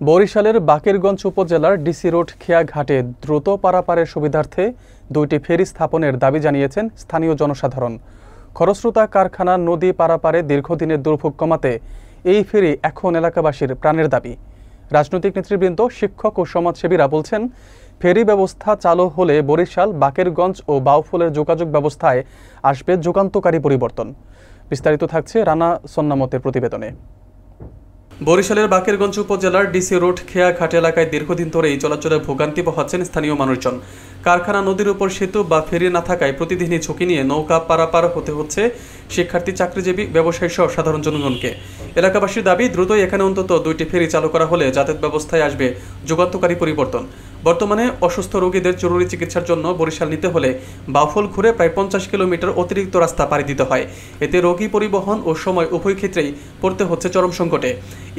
বরিশালের বাকেরগঞ্জ উপজেলার DC road খেয়া ঘাটে দ্রুত পারাপারের সুবিধার্থে দুইটি ফেরি স্থাপনের দাবি জানিয়েছেন স্থানীয় জনসাধারণ। খরস্রোতা কারখানা নদী পারাপারে দীর্ঘদিনের দুর্ভোগ কমাতে এই ফেরি এখন এলাকাবাসীর প্রাণের দাবি। রাজনৈতিক নেতৃবৃন্দ, শিক্ষক ও সমাজসেবীরা বলছেন, ফেরি ব্যবস্থা চালু হলে বরিশাল, বাকেরগঞ্জ ও বাউফলের যোগাযোগ ব্যবস্থায় আসবে যুগান্তকারী পরিবর্তন। বিস্তারিত থাকছে রানা সন্নামতের প্রতিবেদনে। বরিশালের বাকেরগঞ্জ উপজেলার ডিসি রোড খেয়া ঘাট এলাকায় দীর্ঘদিন ধরেই চলাচলে ভোগান্তি পোহাচ্ছেন স্থানীয় মানুষজন। কারখানা নদীর উপর সেতু বা ফেরি না থাকায় প্রতিদিনই ঝুঁকি নিয়ে নৌকা পারাপার হতে হচ্ছে শিক্ষার্থী, চাকরিজীবী, ব্যবসায়ী সহ সাধারণ জনগণকে। এলাকাবাসীর দাবি, দ্রুতই এখানে অন্তত দুইটি ফেরি চালু করা হলে যাতায়াত ব্যবস্থায় আসবে যুগান্তকারী পরিবর্তন। বর্তমানে অসুস্থ রোগীদের জরুরি চিকিৎসার জন্য বরিশাল নিতে হলে বাউফল ঘুরে প্রায় 50 কিলোমিটার অতিরিক্ত রাস্তা পাড়ি দিতে হয়। এতে রোগী পরিবহন ও সময় উভয় ক্ষেত্রেই পড়তে হচ্ছে চরম সংকটে।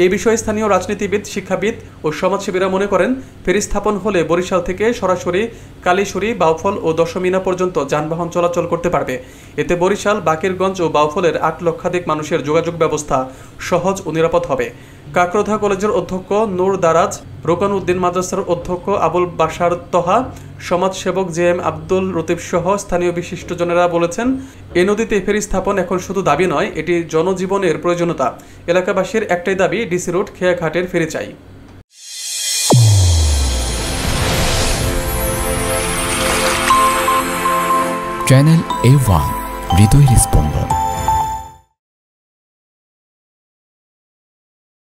এই বিষয়ে স্থানীয় রাজনীতিবিদ, শিক্ষাবিদ ও সমাজসেবীরা মনে করেন, ফেরি স্থাপন হলে বরিশাল থেকে সরাসরি কালীশুরি, বাউফল ও দশমিনা পর্যন্ত যানবাহন চলাচল করতে পারবে। এতে বরিশাল, বাকেরগঞ্জ ও বাউফলের 8 লক্ষাধিক মানুষের যোগাযোগ ব্যবস্থা সহজ ও নিরাপদ হবে। কাকরোধা কলেজের অধ্যক্ষ নূর দারাজ, রোকন উদ্দিন মাদ্রাসার অধ্যক্ষ আবুল বাশার তহা, সমাজসেবক JM আব্দুল লতিফ সহ স্থানীয় বিশিষ্টজনেরা বলেছেন, এই নদীতে ফেরি স্থাপন এখন শুধু দাবি নয়, এটি জনজীবনের প্রয়োজনীয়তা। এলাকাবাসীর একটাই দাবি, ডিসি রোড খেয়া ঘাটের ফেরি চাই। চ্যানেল A1, হৃদয়ের স্পন্দন।